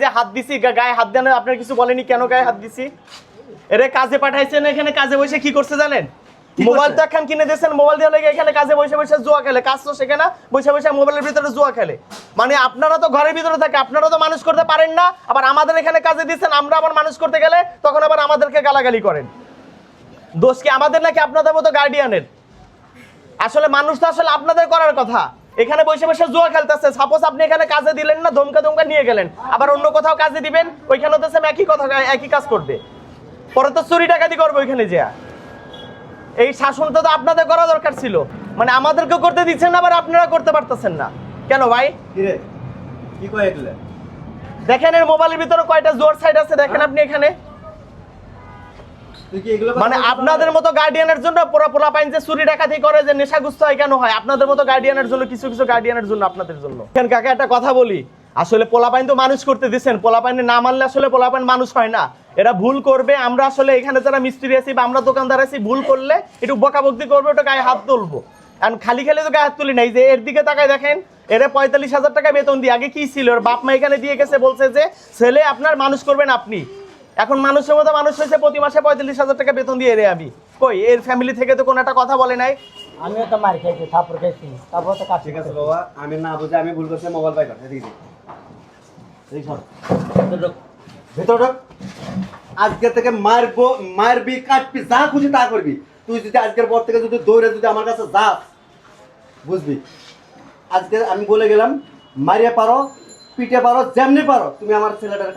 যে হাত দিছি গায়ে হাত দেন আপনার কিছু বলেনি কেন গায়ে হাত দিছি এরে কাজে পাঠাইছেন এখানে কাজে বসে কি করছে জানেন মোবাইল তো এখন কিনে দিয়েছেন মোবাইল দিয়ে লাগে এখানে কাজে বসে বসে জুয়া খেলে কাজ তো শেখে না বসে বসে মোবাইলের ভিতরে জুয়া খেলে মানে আপনারা তো ঘরের ভিতরে থাকে আপনারা তো মানুষ করতে পারেন না আবার আমাদের এখানে কাজে দিচ্ছেন আমরা আবার মানুষ করতে গেলে তখন আবার আমাদেরকে গালাগালি করেন দোষ কি আমাদের নাকি আপনাদের মতো গার্ডিয়ানের আসলে মানুষ তো আসলে আপনাদের করার কথা এখানে বসে বসে জুয়া খেলতেছে সাপোজ আপনি এখানে কাজে দিলেন না ধমকা ধমকা নিয়ে গেলেন আবার অন্য কোথাও কাজে দিবেন ওইখানে তো সেম একই কথা একই কাজ করবে পরে তো চুরি ডাকাতি করবে ওইখানে যা এই শাসনটা তো আপনাদের করা দরকার ছিল মানে আমাদেরকে করতে দিচ্ছেন না আবার আপনারা করতে পারতেছেন না কেন ভাই কি কয় এগুলা দেখেন এর মোবাইলের ভিতরে কয়টা জোর সাইড আছে দেখেন আপনি এখানে মানে আপনাদের মতো গার্ডিয়ানের জন্য পুরো পোলাপাইন যে চুরি ডাকাতি করে যে নেশাগ্রস্ত হয় কেন হয় আপনাদের মতো গার্ডিয়ানের জন্য কিছু কিছু গার্ডিয়ানের জন্য আপনাদের জন্য এখন কাকা একটা কথা বলি আসলে পোলাপাইন তো মানুষ করতে দিচ্ছেন পোলাপাইনে না মানলে আসলে পোলাপাইন মানুষ হয় না এরা ভুল করবে আমরা আসলে এখানে যারা মিস্ত্রি আছি বা আমরা দোকানদার আছি ভুল করলে একটু বকাবকি করবে ওটা গায়ে হাত তুলবো কারণ খালি খালি তো গায়ে হাত তুলি নাই যে এর দিকে তাকায় দেখেন এরা 45,000 টাকা বেতন দিয়ে আগে কি ছিল ওর বাপ মা এখানে দিয়ে গেছে বলছে যে ছেলে আপনার মানুষ করবেন আপনি এখন মানুষের মতো মানুষ হয়েছে প্রতি মাসে 45,000 টাকা বেতন দিয়ে রে আমি কই এর ফ্যামিলি থেকে তো কোনো একটা কথা বলে নাই আমিও তো মার খাইছি থাপড় খাইছি তারপর তো কাজ ঠিক আছে বাবা আমি না বুঝে আমি ভুল করছি মোবাইল পাই করে এদিকে এই সর ভেতর ঢোক আজকে থেকে মারবো মারবি কাটবি যা খুশি তা করবি তুই যদি আজকের পর থেকে যদি দৌড়ে যদি আমার কাছে যাস বুঝবি আজকে আমি বলে গেলাম মারিয়ে পারো পিটে পারো যেমনি পারো তুমি আমার ছেলেটার